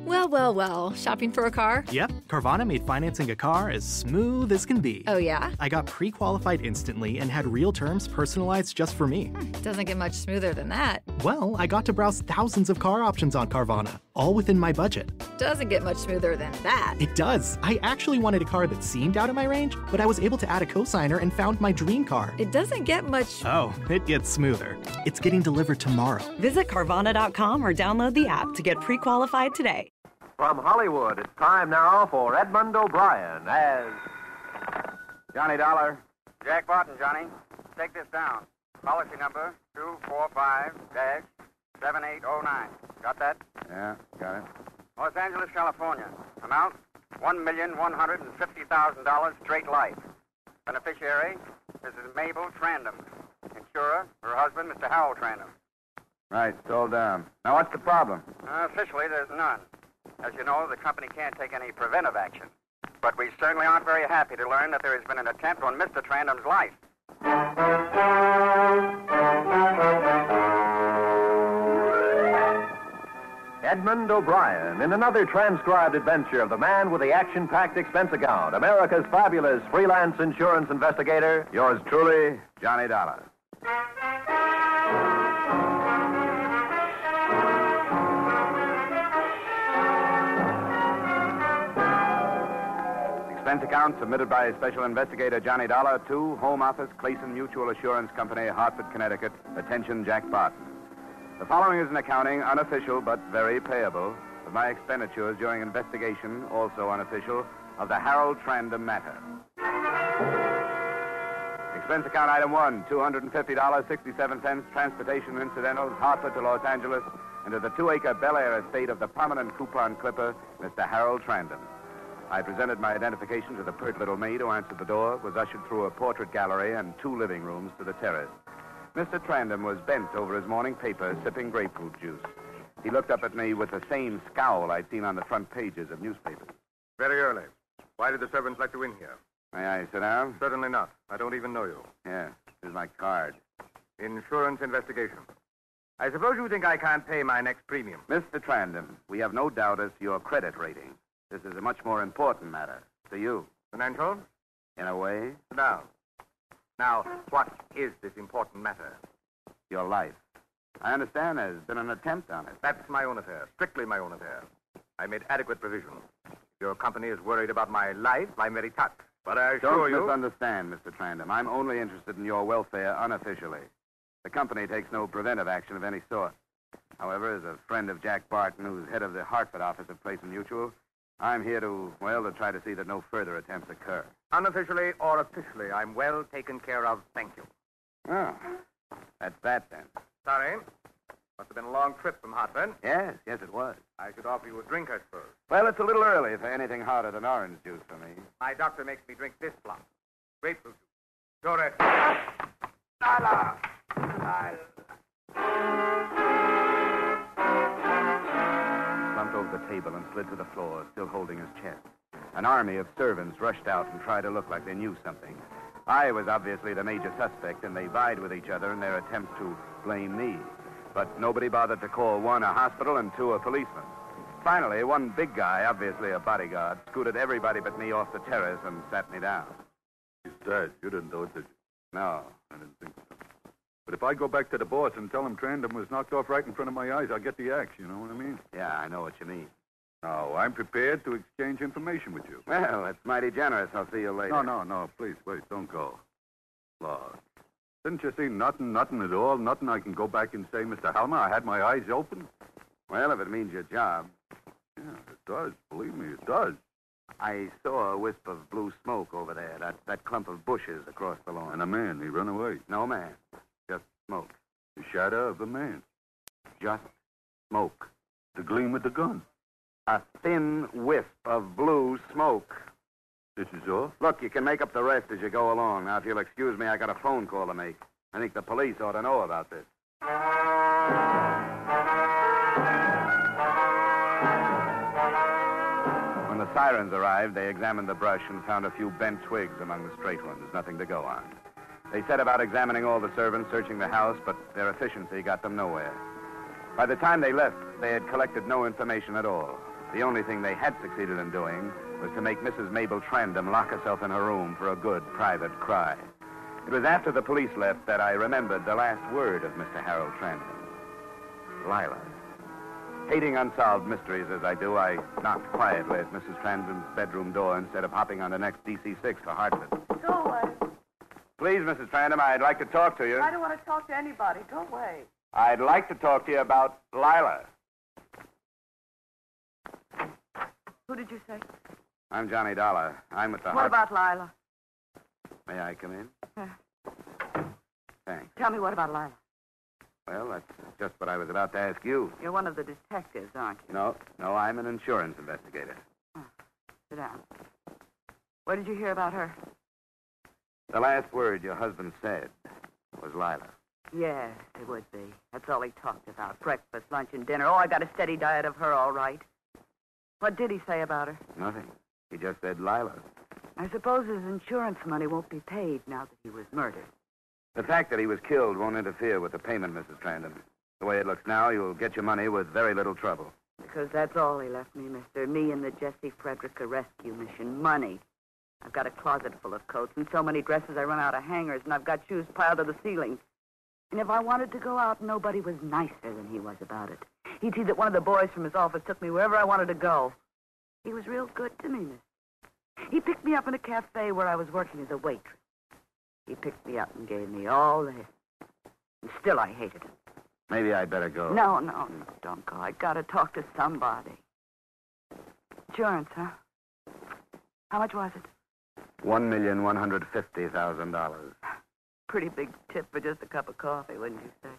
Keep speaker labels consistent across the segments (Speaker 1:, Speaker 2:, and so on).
Speaker 1: Well. Shopping for a car?
Speaker 2: Yep, Carvana made financing a car as smooth as can be.
Speaker 1: Oh, yeah?
Speaker 2: I got pre-qualified instantly and had real terms personalized just for me.
Speaker 1: Doesn't get much smoother than that.
Speaker 2: Well, I got to browse thousands of car options on Carvana, all within my budget.
Speaker 1: Doesn't get much smoother than that.
Speaker 2: It does. I actually wanted a car that seemed out of my range, but I was able to add a cosigner and found my dream car.
Speaker 1: It doesn't get much...
Speaker 2: Oh, it gets smoother. It's getting delivered tomorrow.
Speaker 3: Visit Carvana.com or download the app to get pre-qualified today.
Speaker 4: From Hollywood, it's time now for Edmund O'Brien as...
Speaker 5: Johnny Dollar. Jack Barton, Johnny. Take this down. Policy number 245-7809. Got that? Yeah, got it. Los Angeles, California. Amount, $1,150,000 straight life. Beneficiary, Mrs. Mabel Trandom. Insurer, her husband, Mr. Howell Trandom. Right, it's all down. Now, what's the problem? Officially, there's none. As you know, the company can't take any preventive action. But we certainly aren't very happy to learn that there has been an attempt on Mr. Trandom's life.
Speaker 4: Edmund O'Brien in another transcribed adventure of the man with the action-packed expense account, America's fabulous freelance insurance investigator, yours truly, Johnny Dollar.
Speaker 5: Expense account submitted by Special Investigator Johnny Dollar to Home Office, Clayson Mutual Assurance Company, Hartford, Connecticut. Attention, Jack Barton. The following is an accounting, unofficial but very payable, of my expenditures during investigation, also unofficial, of the Harold Trandom matter. Expense account item 1, $250.67, transportation incidentals, Hartford to Los Angeles, and to the 2-acre Bel Air estate of the prominent coupon clipper, Mr. Harold Trandom. I presented my identification to the pert little maid who answered the door, was ushered through a portrait gallery and 2 living rooms to the terrace. Mr. Trandom was bent over his morning paper, sipping grapefruit juice. He looked up at me with the same scowl I'd seen on the front pages of newspapers.
Speaker 6: Very early. Why did the servants let you in here?
Speaker 5: May I sit down?
Speaker 6: Certainly not. I don't even know you.
Speaker 5: Yes, here's my card.
Speaker 6: Insurance investigation. I suppose you think I can't pay my next premium.
Speaker 5: Mr. Trandom, we have no doubt as to your credit rating. This is a much more important matter to you.
Speaker 6: Financial?
Speaker 5: In a way,
Speaker 6: Now, what is this important matter?
Speaker 5: your life. I understand there's been an attempt on it.
Speaker 6: That's my own affair. Strictly my own affair. I made adequate provision. If your company is worried about my life, I'm very touched. But I assure
Speaker 5: Don't
Speaker 6: you...
Speaker 5: misunderstand, Mr. Trandom. I'm only interested in your welfare unofficially. The company takes no preventive action of any sort. However, as a friend of Jack Barton, who's head of the Hartford office of Clayson Mutual, I'm here to try to see that no further attempts occur.
Speaker 6: Unofficially or officially, I'm well taken care of. Thank you.
Speaker 5: Oh, that's that then.
Speaker 6: Sorry. Must have been a long trip from Hartford.
Speaker 5: Yes, it was.
Speaker 6: I should offer you a drink, I suppose.
Speaker 5: Well, it's a little early for anything hotter than orange juice for me.
Speaker 6: My doctor makes me drink this plum. Grapefruit juice. Dore. Dollar.
Speaker 5: Slumped over the table and slid to the floor, still holding his chest. An army of servants rushed out and tried to look like they knew something. I was obviously the major suspect, and they vied with each other in their attempts to blame me. But nobody bothered to call 1 a hospital and 2 a policeman. Finally, one big guy, obviously a bodyguard, scooted everybody but me off the terrace and sat me down.
Speaker 7: He's dead. You didn't do it, did you?
Speaker 5: No.
Speaker 7: I didn't think so. But if I go back to the boss and tell him Trandom was knocked off right in front of my eyes, I'll get the axe, you know what I mean?
Speaker 5: Yeah, I know what you mean.
Speaker 7: No, I'm prepared to exchange information with you.
Speaker 5: Well, that's mighty generous. I'll see you later.
Speaker 7: No, please, wait, don't go. Lord, didn't you see nothing at all? Nothing I can go back and say, Mr. Halmer, I had my eyes open?
Speaker 5: Well, if it means your job.
Speaker 7: Yeah, it does. Believe me, it does.
Speaker 5: I saw a wisp of blue smoke over there, that clump of bushes across the lawn.
Speaker 7: And a man, he run away.
Speaker 5: No man, just smoke.
Speaker 7: The shadow of a man.
Speaker 5: Just smoke.
Speaker 7: The gleam of the gun.
Speaker 5: A thin whiff of blue smoke.
Speaker 7: This is all?
Speaker 5: Look, you can make up the rest as you go along. Now, if you'll excuse me, I got a phone call to make. I think the police ought to know about this. When the sirens arrived, they examined the brush and found a few bent twigs among the straight ones. Nothing to go on. They set about examining all the servants, searching the house, but their efficiency got them nowhere. By the time they left, they had collected no information at all. The only thing they had succeeded in doing was to make Mrs. Mabel Trandom lock herself in her room for a good private cry. It was after the police left that I remembered the last word of Mr. Harold Trandom. Lila. Hating unsolved mysteries as I do, I knocked quietly at Mrs. Trandom's bedroom door instead of hopping on the next DC-6 for Hartford.
Speaker 8: Go away.
Speaker 5: Please, Mrs. Trandom, I'd like to talk to you.
Speaker 8: I don't want to talk to anybody. Go away.
Speaker 5: I'd like to talk to you about Lila.
Speaker 8: Who did you say?
Speaker 5: I'm Johnny Dollar. I'm with the
Speaker 8: What about Lila?
Speaker 5: May I come in? Thanks.
Speaker 8: Tell me what about Lila.
Speaker 5: Well, that's just what I was about to ask you.
Speaker 8: You're one of the detectives, aren't you?
Speaker 5: No, I'm an insurance investigator.
Speaker 8: Sit down. What did you hear about her?
Speaker 5: The last word your husband said was Lila.
Speaker 8: Yes, it would be. That's all he talked about. Breakfast, lunch, and dinner. Oh, I got a steady diet of her, all right. What did he say about her?
Speaker 5: Nothing. He just said Lila.
Speaker 8: I suppose his insurance money won't be paid now that he was murdered.
Speaker 5: The fact that he was killed won't interfere with the payment, Mrs. Trandom. The way it looks now, you'll get your money with very little trouble.
Speaker 8: Because that's all he left me, mister. Me and the Jesse Frederica rescue mission. Money. I've got a closet full of coats and so many dresses I run out of hangers, and I've got shoes piled to the ceiling. And if I wanted to go out, nobody was nicer than he was about it. He'd see that one of the boys from his office took me wherever I wanted to go. He was real good to me, mister. He picked me up in a cafe where I was working as a waitress. He picked me up and gave me all this. And still I hated him.
Speaker 5: Maybe I'd better go.
Speaker 8: No, don't go. I gotta talk to somebody. Insurance, huh? How much was it?
Speaker 5: $1,150,000.
Speaker 8: Pretty big tip for just a cup of coffee, wouldn't you say?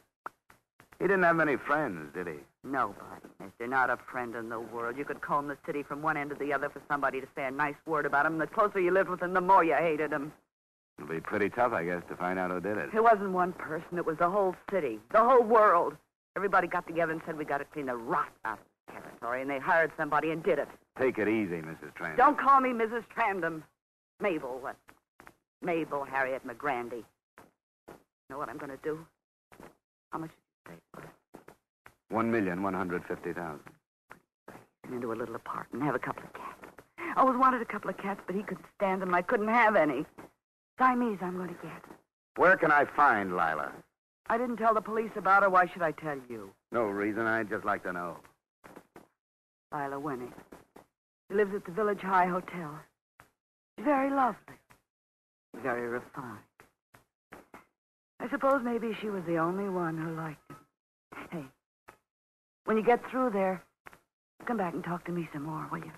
Speaker 5: He didn't have many friends, did he?
Speaker 8: Nobody, mister. Not a friend in the world. You could comb the city from one end to the other for somebody to say a nice word about him. The closer you lived with him, the more you hated him.
Speaker 5: It'll be pretty tough, I guess, to find out who did it.
Speaker 8: It wasn't one person. It was the whole city, the whole world. Everybody got together and said we got to clean the rot out of the territory, and they hired somebody and did it.
Speaker 5: Take it easy, Mrs. Trandom.
Speaker 8: Don't call me Mrs. Trandom. Mabel, what? Mabel Harriet McGrandy. You know what I'm going to do? How much did you pay for it?
Speaker 5: $1,150,000.
Speaker 8: Into a little apartment, have a couple of cats. I always wanted a couple of cats, but he couldn't stand them. I couldn't have any. Siamese I'm going to get.
Speaker 5: Where can I find Lila?
Speaker 8: I didn't tell the police about her. Why should I tell you?
Speaker 5: No reason. I'd just like to know.
Speaker 8: Lila Winning. She lives at the Village High Hotel. She's very lovely. Very refined. I suppose maybe she was the only one who liked him. Hey, when you get through there, come back and talk to me some more, will you?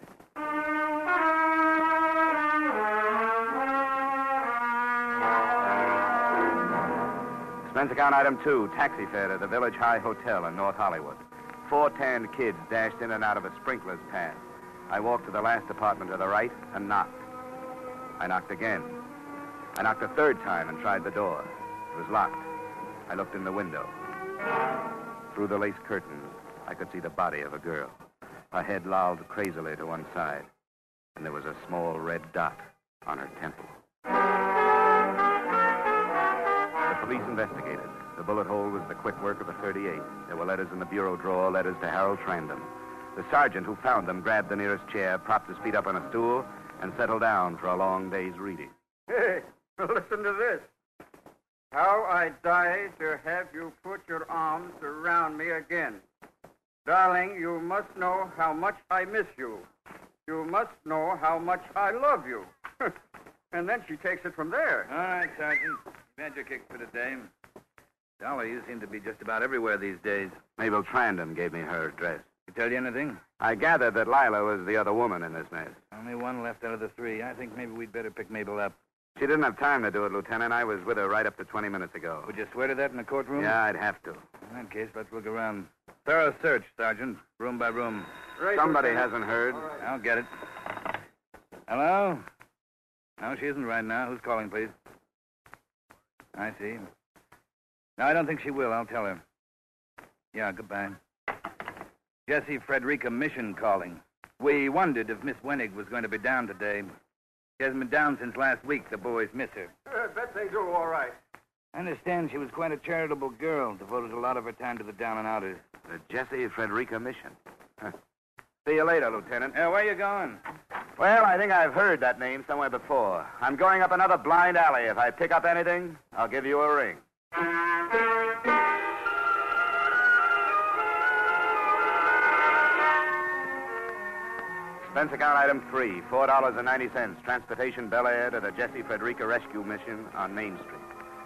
Speaker 5: Expense account item 2, taxi fare to the Village High Hotel in North Hollywood. 4 tanned kids dashed in and out of a sprinkler's pad. I walked to the last apartment to the right and knocked. I knocked again. I knocked a third time and tried the door. It was locked. I looked in the window. Through the lace curtains, I could see the body of a girl. Her head lolled crazily to one side, and there was a small red dot on her temple. The police investigated. The bullet hole was the quick work of a .38. There were letters in the bureau drawer, letters to Harold Trandom. The sergeant who found them grabbed the nearest chair, propped his feet up on a stool, and settled down for a long day's reading.
Speaker 9: Hey, listen to this. How I die to have you put your arms around me again. Darling, you must know how much I miss you. You must know how much I love you. And then she takes it from there.
Speaker 10: All right, Sergeant. You've had your kick for the day. Dollar, you seem to be just about everywhere these days.
Speaker 5: Mabel Trandom gave me her address.
Speaker 10: She tell you anything?
Speaker 5: I gathered that Lila was the other woman in this mess.
Speaker 10: Only one left out of the 3. I think maybe we'd better pick Mabel up.
Speaker 5: She didn't have time to do it, Lieutenant. I was with her right up to 20 minutes ago.
Speaker 10: Would you swear to that in the courtroom?
Speaker 5: Yeah, I'd have to.
Speaker 10: In that case, let's look around. Thorough search, Sergeant. Room by room.
Speaker 9: Right,
Speaker 5: Somebody
Speaker 9: Lieutenant.
Speaker 5: hasn't heard.
Speaker 9: Right.
Speaker 10: I'll get it. Hello? No, she isn't right now. Who's calling, please? I see. No, I don't think she will. I'll tell her. Yeah, goodbye. Jesse Frederica Mission calling. We wondered if Miss Wenig was going to be down today. She hasn't been down since last week. The boys miss her.
Speaker 9: I bet they do all right.
Speaker 10: I understand she was quite a charitable girl, devoted a lot of her time to the down and outers.
Speaker 5: The Jesse Frederica Mission. Huh. See you later, Lieutenant.
Speaker 10: Where you going?
Speaker 5: Well, I think I've heard that name somewhere before. I'm going up another blind alley. If I pick up anything, I'll give you a ring. Expense account item 3, $4.90. Transportation Bel Air to the Jesse Frederica Rescue Mission on Main Street.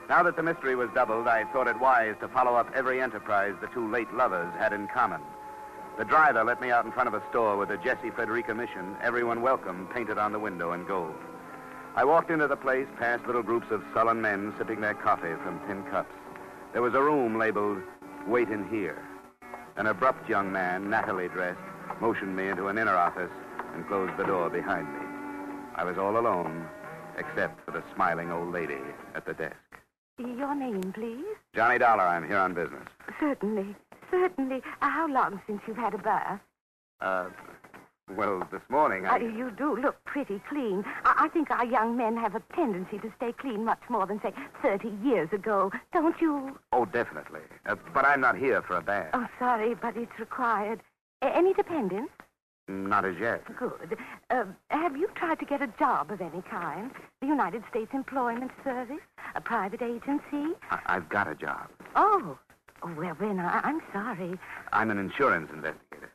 Speaker 5: Now that the mystery was doubled, I thought it wise to follow up every enterprise the two late lovers had in common. The driver let me out in front of a store with the Jesse Frederica Mission, everyone welcome, painted on the window in gold. I walked into the place past little groups of sullen men sipping their coffee from tin cups. There was a room labeled, "Wait in Here." An abrupt young man, nattily dressed, motioned me into an inner office and closed the door behind me. I was all alone, except for the smiling old lady at the desk.
Speaker 11: Your name, please?
Speaker 5: Johnny Dollar, I'm here on business.
Speaker 11: Certainly. How long since you've had a bath?
Speaker 5: Well, this morning
Speaker 11: You do look pretty clean. I think our young men have a tendency to stay clean much more than, say, 30 years ago. Don't you?
Speaker 5: Oh, definitely. But I'm not here for a bath.
Speaker 11: Oh, sorry, but it's required. Any dependents?
Speaker 5: Not as yet.
Speaker 11: Good. Have you tried to get a job of any kind? The United States Employment Service? A private agency?
Speaker 5: I've got a job.
Speaker 11: Oh. Well, then, I'm sorry.
Speaker 5: I'm an insurance investigator.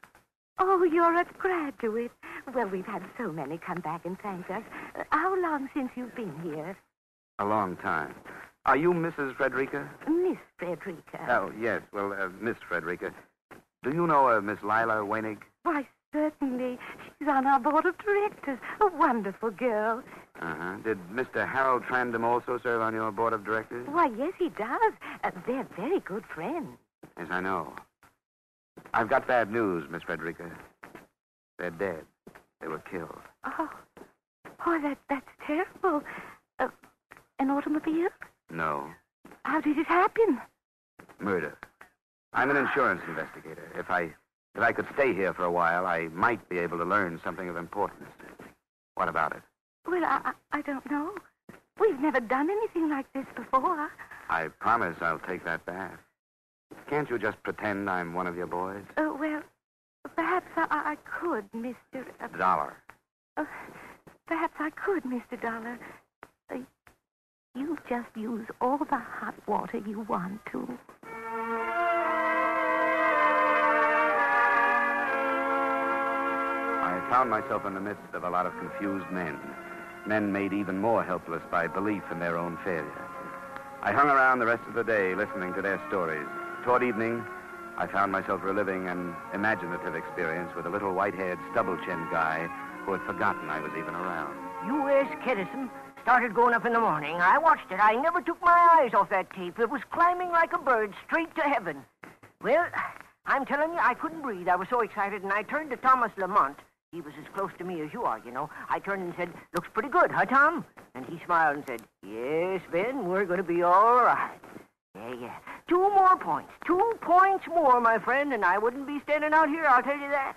Speaker 11: Oh, you're a graduate. Well, we've had so many come back and thank us. How long since you've been here?
Speaker 5: A long time. Are you Mrs. Frederica?
Speaker 11: Miss Frederica.
Speaker 5: Oh, yes. Well, Miss Frederica. Do you know Miss Lila Wenig?
Speaker 11: Why, certainly. She's on our board of directors. A wonderful girl.
Speaker 5: Uh-huh. Did Mr. Harold Trandom also serve on your board of directors?
Speaker 11: Why, yes, he does. They're very good friends.
Speaker 5: Yes, I know. I've got bad news, Miss Frederica. They're dead. They were killed.
Speaker 11: Oh, that's terrible. An automobile?
Speaker 5: No.
Speaker 11: How did it happen?
Speaker 5: Murder. I'm an insurance investigator. If I could stay here for a while, I might be able to learn something of importance. What about it?
Speaker 11: Well, I don't know. We've never done anything like this before.
Speaker 5: I promise I'll take that bath. Can't you just pretend I'm one of your boys?
Speaker 11: Well, perhaps I could, Mr.
Speaker 5: Dollar.
Speaker 11: Perhaps I could, Mr. Dollar. You just use all the hot water you want to.
Speaker 5: I found myself in the midst of a lot of confused men. Men made even more helpless by belief in their own failure. I hung around the rest of the day listening to their stories. Toward evening, I found myself reliving an imaginative experience with a little white-haired, stubble-chinned guy who had forgotten I was even around.
Speaker 12: U.S. Kedison started going up in the morning. I watched it. I never took my eyes off that tape. It was climbing like a bird straight to heaven. Well, I'm telling you, I couldn't breathe. I was so excited, and I turned to Thomas Lamont. He was as close to me as you are, you know. I turned and said, "Looks pretty good, huh, Tom?" And he smiled and said, "Yes, Ben, we're going to be all right." Yeah. 2 more points. 2 points more, my friend, and I wouldn't be standing out here, I'll tell you that.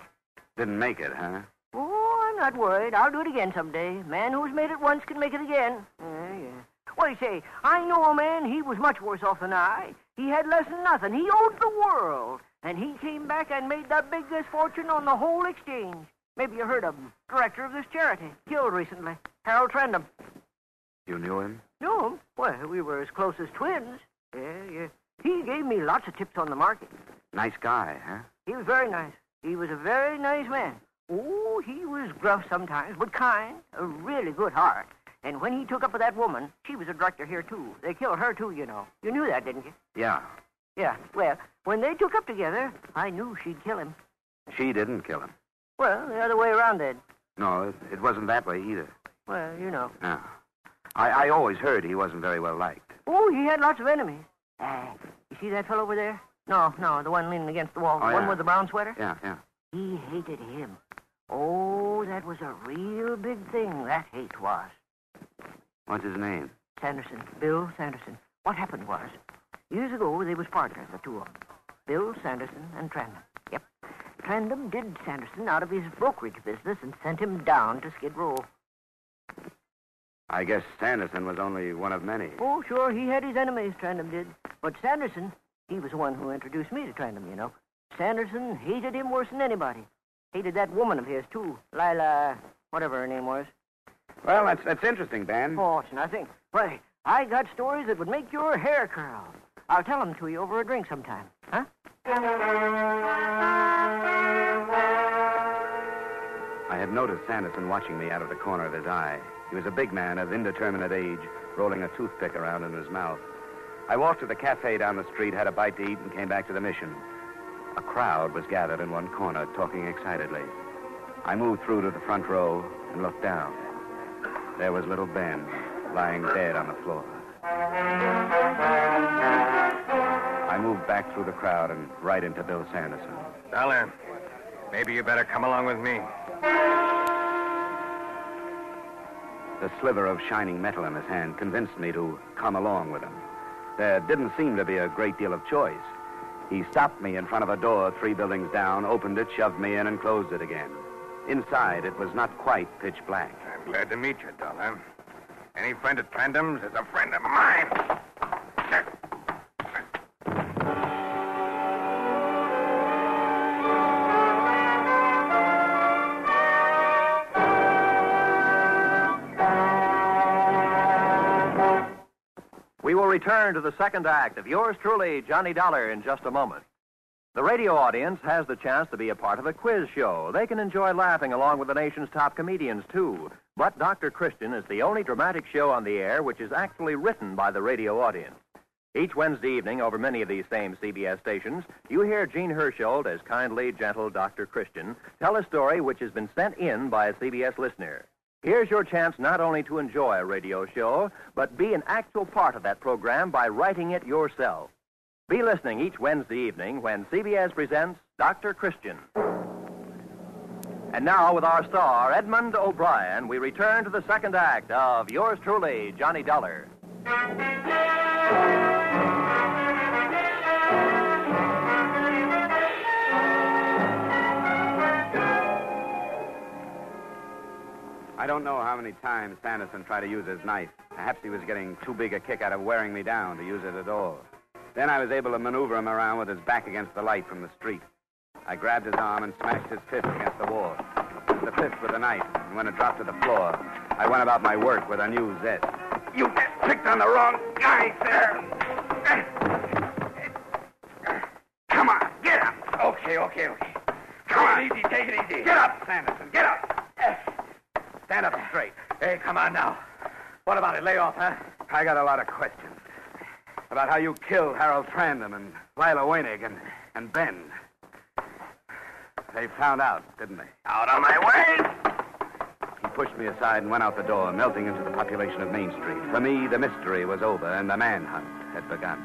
Speaker 5: Didn't make it, huh?
Speaker 12: Oh, I'm not worried. I'll do it again someday. Man who's made it once can make it again. Yeah. What do you say? I know a man, he was much worse off than I. He had less than nothing. He owed the world. And he came back and made the biggest fortune on the whole exchange. Maybe you heard of him. Director of this charity. Killed recently. Harold Trandom.
Speaker 5: You knew him?
Speaker 12: Knew him? Well, we were as close as twins. Yeah. He gave me lots of tips on the market.
Speaker 5: Nice guy, huh?
Speaker 12: He was very nice. He was a very nice man. Oh, he was gruff sometimes, but kind. A really good heart. And when he took up with that woman, she was a director here, too. They killed her, too, you know. You knew that, didn't you?
Speaker 5: Yeah.
Speaker 12: Yeah. Well, when they took up together, I knew she'd kill him.
Speaker 5: She didn't kill him.
Speaker 12: Well, the other way around, then.
Speaker 5: No, it wasn't that way either.
Speaker 12: Well, you know.
Speaker 5: No. I always heard he wasn't very well liked.
Speaker 12: Oh, he had lots of enemies. You see that fellow over there? No, the one leaning against the wall.
Speaker 5: Oh,
Speaker 12: the one with the brown sweater?
Speaker 5: Yeah.
Speaker 12: He hated him. Oh, that was a real big thing, that hate was.
Speaker 5: What's his name?
Speaker 12: Sanderson. Bill Sanderson. What happened was, years ago, they was partners, the two of them. Bill Sanderson and Trandom. Yep. Trandom did Sanderson out of his brokerage business and sent him down to Skid Row.
Speaker 5: I guess Sanderson was only one of many.
Speaker 12: Oh, sure, he had his enemies, Trandom did. But Sanderson, he was the one who introduced me to Trandom, you know. Sanderson hated him worse than anybody. Hated that woman of his, too. Lila, whatever her name was.
Speaker 5: Well, that's interesting, Ben.
Speaker 12: Oh, it's nothing. Why, I got stories that would make your hair curl. I'll tell them to you over a drink sometime. Huh?
Speaker 5: I had noticed Sanderson watching me out of the corner of his eye. He was a big man of indeterminate age, rolling a toothpick around in his mouth. I walked to the cafe down the street, had a bite to eat, and came back to the mission. A crowd was gathered in one corner, talking excitedly. I moved through to the front row and looked down. There was little Ben, lying dead on the floor. I moved back through the crowd and right into Bill Sanderson.
Speaker 6: Dollar, maybe you better come along with me.
Speaker 5: The sliver of shining metal in his hand convinced me to come along with him. There didn't seem to be a great deal of choice. He stopped me in front of a door 3 buildings down, opened it, shoved me in, and closed it again. Inside, it was not quite pitch black.
Speaker 6: I'm glad to meet you, Dollar. Any friend at Trandam's is a friend of mine.
Speaker 4: We will return to the second act of yours truly, Johnny Dollar, in just a moment. The radio audience has the chance to be a part of a quiz show. They can enjoy laughing along with the nation's top comedians, too. But Dr. Christian is the only dramatic show on the air which is actually written by the radio audience. Each Wednesday evening, over many of these same CBS stations, you hear Gene Hersholt as kindly, gentle Dr. Christian tell a story which has been sent in by a CBS listener. Here's your chance not only to enjoy a radio show, but be an actual part of that program by writing it yourself. Be listening each Wednesday evening when CBS presents Dr. Christian. And now, with our star, Edmund O'Brien, we return to the second act of yours truly, Johnny Dollar.
Speaker 5: I don't know how many times Sanderson tried to use his knife. Perhaps he was getting too big a kick out of wearing me down to use it at all. Then I was able to maneuver him around with his back against the light from the street. I grabbed his arm and smashed his fist against the wall. The fist with the knife, and when it dropped to the floor, I went about my work with a new zest.
Speaker 6: You picked on the wrong guy, sir. Come on, get up. Okay. Come on. Take it easy.
Speaker 5: Get up, Sanderson, get up. Stand up straight.
Speaker 6: Hey, come on now. What about it? Lay off, huh?
Speaker 5: I got a lot of questions. About how you killed Harold Trandam and Lila Wenig and Ben. They found out, didn't they?
Speaker 6: Out of my way!
Speaker 5: He pushed me aside and went out the door, melting into the population of Main Street. For me, the mystery was over and the manhunt had begun.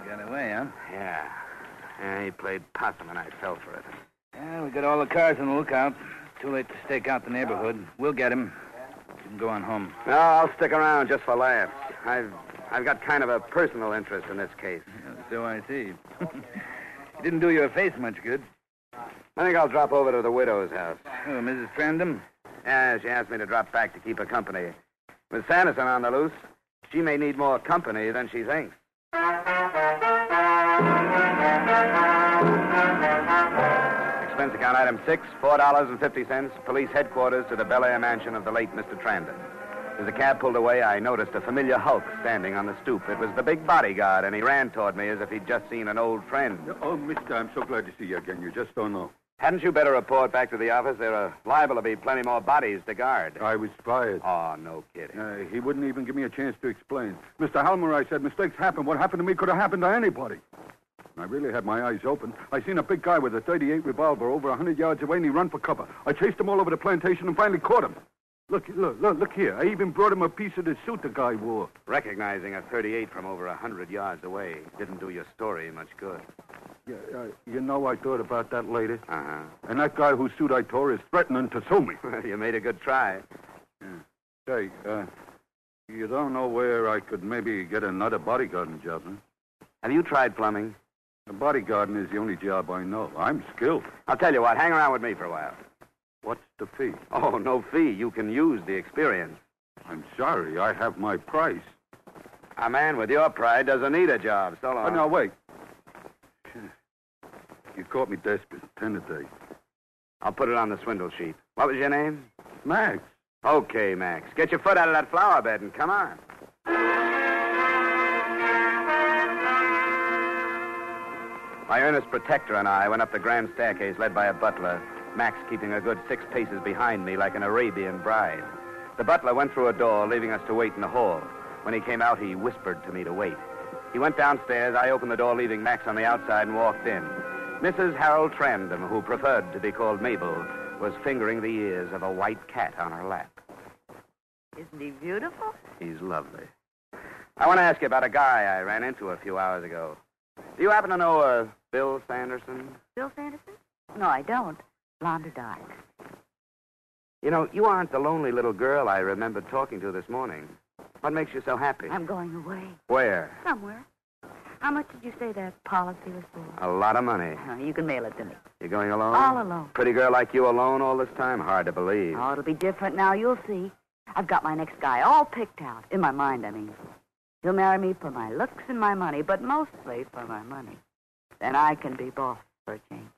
Speaker 10: Got away, huh?
Speaker 5: Yeah, he played possum and I fell for it.
Speaker 10: Yeah, we got all the cars on the lookout. Too late to stake out the neighborhood. We'll get him. You can go on home.
Speaker 5: No, I'll stick around just for laughs. I've got kind of a personal interest in this case.
Speaker 10: So I see. It didn't do your face much good.
Speaker 5: I think I'll drop over to the widow's house.
Speaker 10: Oh, Mrs. Trandam?
Speaker 5: Yeah, she asked me to drop back to keep her company. With Sanderson on the loose, she may need more company than she thinks. Expense account item 6, $4.50, police headquarters to the Bel Air mansion of the late Mr. Trandam. As the cab pulled away, I noticed a familiar hulk standing on the stoop. It was the big bodyguard, and he ran toward me as if he'd just seen an old friend.
Speaker 7: Oh, mister, I'm so glad to see you again. You just don't know.
Speaker 5: Hadn't you better report back to the office? There are liable to be plenty more bodies to guard.
Speaker 7: I was fired.
Speaker 5: Oh, no kidding.
Speaker 7: He wouldn't even give me a chance to explain. Mr. Halmer, I said, mistakes happen. What happened to me could have happened to anybody. I really had my eyes open. I seen a big guy with a .38 revolver over 100 yards away, and he run for cover. I chased him all over the plantation and finally caught him. Look here. I even brought him a piece of the suit the guy wore.
Speaker 5: Recognizing a .38 from over 100 yards away didn't do your story much good.
Speaker 7: Yeah, you know, I thought about that later.
Speaker 5: Uh-huh.
Speaker 7: And that guy whose suit I tore is threatening to sue me.
Speaker 5: You made a good try.
Speaker 7: Yeah. Say, you don't know where I could maybe get another bodyguarding job, huh?
Speaker 5: Have you tried plumbing?
Speaker 7: The bodyguarding is the only job I know. I'm skilled.
Speaker 5: I'll tell you what, hang around with me for a while.
Speaker 7: What's the fee?
Speaker 5: Oh, no fee. You can use the experience.
Speaker 7: I'm sorry. I have my price.
Speaker 5: A man with your pride doesn't need a job. So long.
Speaker 7: Now, wait. You caught me desperate. 10 a day.
Speaker 5: I'll put it on the swindle sheet. What was your name?
Speaker 7: Max.
Speaker 5: Okay, Max. Get your foot out of that flower bed and come on. My earnest protector and I went up the grand staircase led by a butler, Max keeping a good 6 paces behind me like an Arabian bride. The butler went through a door, leaving us to wait in the hall. When he came out, he whispered to me to wait. He went downstairs, I opened the door, leaving Max on the outside, and walked in. Mrs. Harold Trandom, who preferred to be called Mabel, was fingering the ears of a white cat on her lap.
Speaker 8: Isn't he beautiful?
Speaker 5: He's lovely. I want to ask you about a guy I ran into a few hours ago. Do you happen to know Bill Sanderson?
Speaker 8: Bill Sanderson? No, I don't. Blonde or dark?
Speaker 5: You know, you aren't the lonely little girl I remembered talking to this morning. What makes you so happy?
Speaker 8: I'm going away.
Speaker 5: Where?
Speaker 8: Somewhere. How much did you say that policy was for?
Speaker 5: A lot of money.
Speaker 8: You can mail it to me.
Speaker 5: You going alone?
Speaker 8: All alone.
Speaker 5: Pretty girl like you alone all this time? Hard to believe.
Speaker 8: Oh, it'll be different now. You'll see. I've got my next guy all picked out. In my mind, I mean. He'll marry me for my looks and my money, but mostly for my money. Then I can be boss for a change.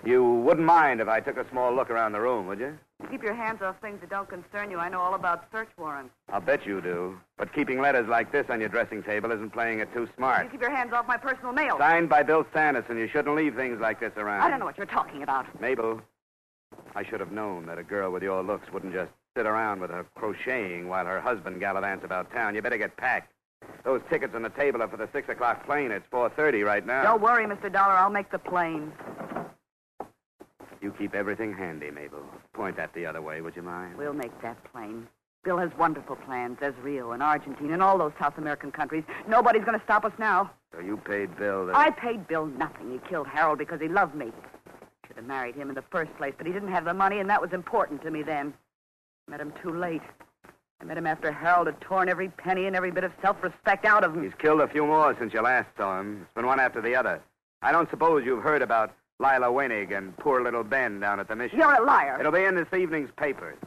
Speaker 5: You wouldn't mind if I took a small look around the room, would you?
Speaker 8: Keep your hands off things that don't concern you. I know all about search warrants.
Speaker 5: I'll bet you do. But keeping letters like this on your dressing table isn't playing it too smart.
Speaker 8: You keep your hands off my personal mail.
Speaker 5: Signed by Bill Sanderson. You shouldn't leave things like this around.
Speaker 8: I don't know what you're talking about.
Speaker 5: Mabel, I should have known that a girl with your looks wouldn't just sit around with her crocheting while her husband gallivants about town. You better get packed. Those tickets on the table are for the 6 o'clock plane. It's 4:30 right now.
Speaker 8: Don't worry, Mr. Dollar. I'll make the plane.
Speaker 5: You keep everything handy, Mabel. Point that the other way, would you mind?
Speaker 8: We'll make that plane. Bill has wonderful plans. There's Rio and Argentina and all those South American countries. Nobody's going to stop us now.
Speaker 5: So you paid Bill
Speaker 8: I paid Bill nothing. He killed Harold because he loved me. Should have married him in the first place, but he didn't have the money, and that was important to me then. I met him too late. I met him after Harold had torn every penny and every bit of self-respect out of him.
Speaker 5: He's killed a few more since you last saw him. It's been one after the other. I don't suppose you've heard about Lila Wenig and poor little Ben down at the mission.
Speaker 8: You're a liar.
Speaker 5: It'll be in this evening's papers.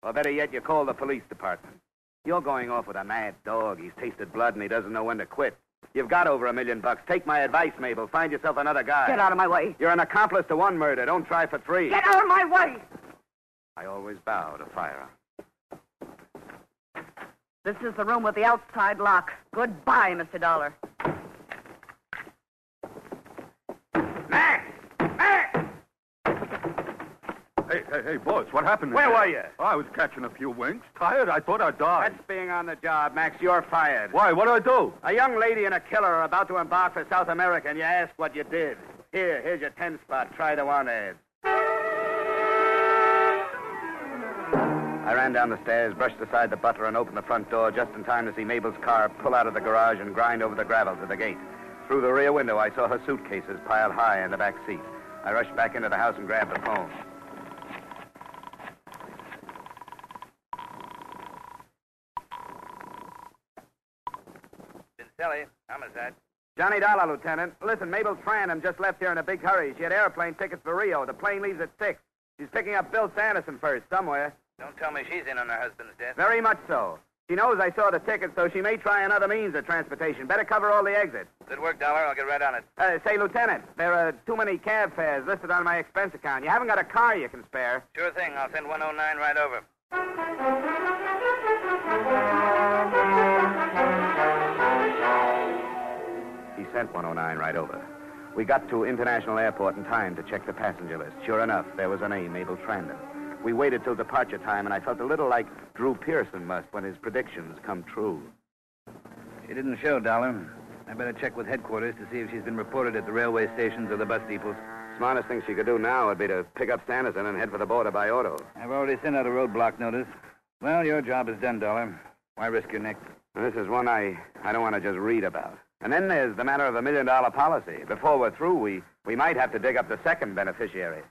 Speaker 5: Or better yet, you call the police department. You're going off with a mad dog. He's tasted blood and he doesn't know when to quit. You've got over $1 million. Take my advice, Mabel. Find yourself another guy.
Speaker 8: Get out of my way.
Speaker 5: You're an accomplice to one murder. Don't try for 3.
Speaker 8: Get out of my way!
Speaker 5: I always bow to firearms.
Speaker 8: This is the room with the outside lock. Goodbye, Mr. Dollar.
Speaker 5: Max! Max!
Speaker 7: Hey, boss, what happened?
Speaker 5: Where were you?
Speaker 7: Oh, I was catching a few winks. Tired? I thought I'd die.
Speaker 5: That's being on the job, Max. You're fired.
Speaker 7: Why? What'd I do?
Speaker 5: A young lady and a killer are about to embark for South America, and you ask what you did. Here's your 10 spot. Try the one ad. I ran down the stairs, brushed aside the butler, and opened the front door just in time to see Mabel's car pull out of the garage and grind over the gravel to the gate. Through the rear window, I saw her suitcases piled high in the back seat. I rushed back into the house and grabbed the phone.
Speaker 10: Vincelli, homicide.
Speaker 5: Johnny Dollar, Lieutenant. Listen, Mabel Trandom just left here in a big hurry. She had airplane tickets for Rio. The plane leaves at 6. She's picking up Bill Sanderson first, somewhere.
Speaker 10: Don't tell me she's in on her husband's death.
Speaker 5: Very much so. She knows I saw the tickets, so she may try another means of transportation. Better cover all the exits.
Speaker 10: Good work, Dollar. I'll get right on it.
Speaker 5: Say, Lieutenant, there are too many cab fares listed on my expense account. You haven't got a car you can spare.
Speaker 10: Sure thing. I'll send 109 right over.
Speaker 5: He sent 109 right over. We got to International Airport in time to check the passenger list. Sure enough, there was a name, Mabel Trandom. We waited till departure time, and I felt a little like Drew Pearson must when his predictions come true.
Speaker 10: She didn't show, Dollar. I better check with headquarters to see if she's been reported at the railway stations or the bus depots.
Speaker 5: Smartest thing she could do now would be to pick up Sanderson and head for the border by auto.
Speaker 10: I've already sent out a roadblock notice. Well, your job is done, Dollar. Why risk your neck?
Speaker 5: This is one I don't want to just read about. And then there's the matter of $1 million policy. Before we're through, we might have to dig up the second beneficiary.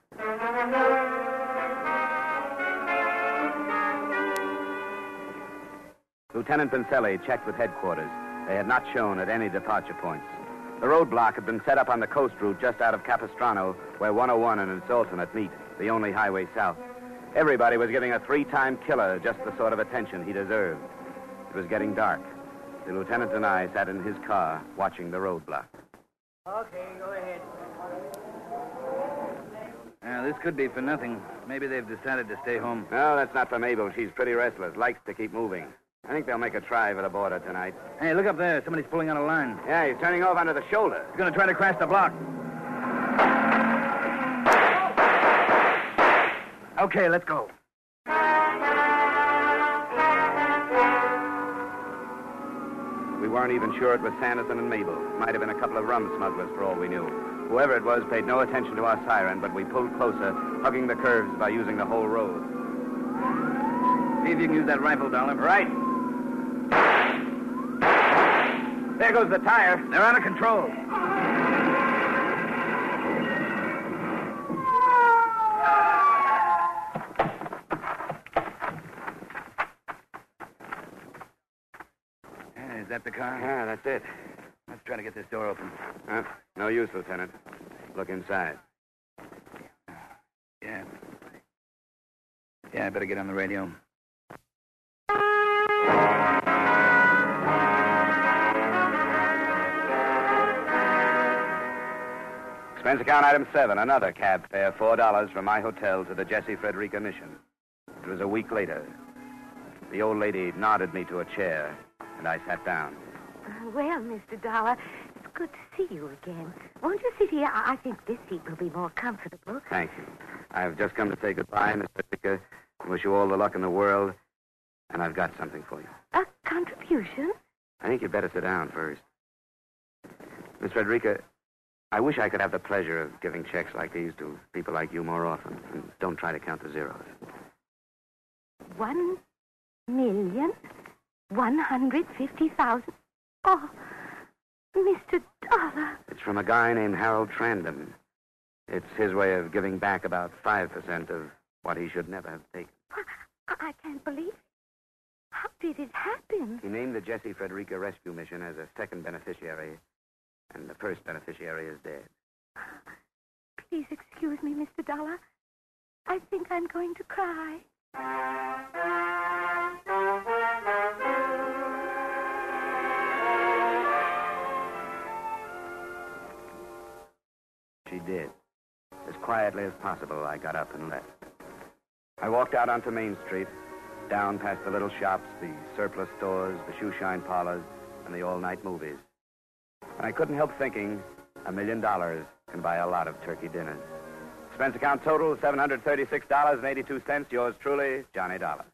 Speaker 5: Lieutenant Pincelli checked with headquarters. They had not shown at any departure points. The roadblock had been set up on the coast route just out of Capistrano, where 101 and its alternate meet, the only highway south. Everybody was giving a 3-time killer just the sort of attention he deserved. It was getting dark. The lieutenant and I sat in his car watching the roadblock.
Speaker 12: Okay, go ahead.
Speaker 10: This could be for nothing. Maybe they've decided to stay home.
Speaker 5: No, that's not for Mabel. She's pretty restless, likes to keep moving. I think they'll make a try for the border tonight.
Speaker 10: Hey, look up there. Somebody's pulling on a line.
Speaker 5: Yeah, he's turning off onto the shoulder.
Speaker 10: He's going to try to crash the block. Okay, let's go.
Speaker 5: We weren't even sure it was Sanderson and Mabel. Might have been a couple of rum smugglers for all we knew. Whoever it was paid no attention to our siren, but we pulled closer, hugging the curves by using the whole road.
Speaker 10: See if you can use that rifle, Dollar.
Speaker 5: Right. There goes the tire.
Speaker 10: They're out of control. Is that the car?
Speaker 5: Yeah, that's it.
Speaker 10: Let's try to get this door open.
Speaker 5: No use, Lieutenant. Look inside.
Speaker 10: Yeah. Yeah, I better get on the radio.
Speaker 5: Expense account item 7, another cab fare, $4 from my hotel to the Jesse Frederica mission. It was a week later. The old lady nodded me to a chair, and I sat down.
Speaker 11: Well, Mr. Dollar, it's good to see you again. Won't you sit here? I think this seat will be more comfortable.
Speaker 5: Thank you. I've just come to say goodbye, Miss Frederica. I wish you all the luck in the world, and I've got something for you.
Speaker 11: A contribution?
Speaker 5: I think you'd better sit down first. Miss Frederica, I wish I could have the pleasure of giving checks like these to people like you more often, and don't try to count the zeros.
Speaker 11: 1,150,000. Oh, Mr. Dollar.
Speaker 5: It's from a guy named Harold Trandon. It's his way of giving back about 5% of what he should never have taken.
Speaker 11: I can't believe it. How did it happen?
Speaker 5: He named the Jesse Frederica Rescue Mission as a second beneficiary, and the first beneficiary is dead.
Speaker 11: Please excuse me, Mr. Dollar. I think I'm going to cry.
Speaker 5: She did. As quietly as possible, I got up and left. I walked out onto Main Street, down past the little shops, the surplus stores, the shoe-shine parlors, and the all-night movies. And I couldn't help thinking, $1 million can buy a lot of turkey dinners. Expense account total, $736.82. Yours truly, Johnny Dollar.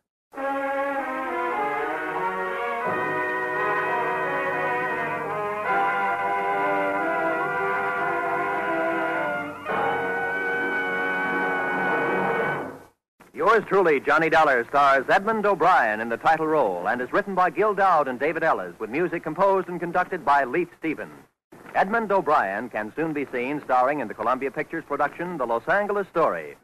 Speaker 4: Yours truly, Johnny Dollar, stars Edmund O'Brien in the title role and is written by Gil Dowd and David Ellis, with music composed and conducted by Leith Stevens. Edmund O'Brien can soon be seen starring in the Columbia Pictures production, The Los Angeles Story.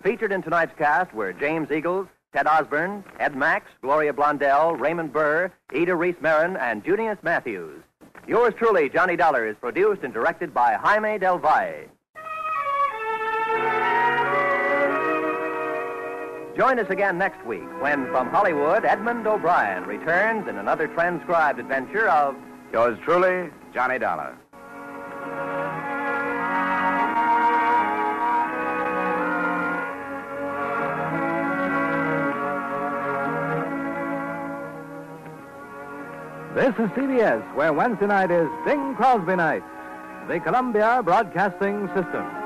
Speaker 4: Featured in tonight's cast were James Eagles, Ted Osborne, Ed Max, Gloria Blondell, Raymond Burr, Ida Reese-Marin, and Junius Matthews. Yours truly, Johnny Dollar, is produced and directed by Jaime Del Valle. Join us again next week when, from Hollywood, Edmund O'Brien returns in another transcribed adventure of...
Speaker 5: Yours truly, Johnny Dollar.
Speaker 13: This is CBS, where Wednesday night is Bing Crosby night. The Columbia Broadcasting System.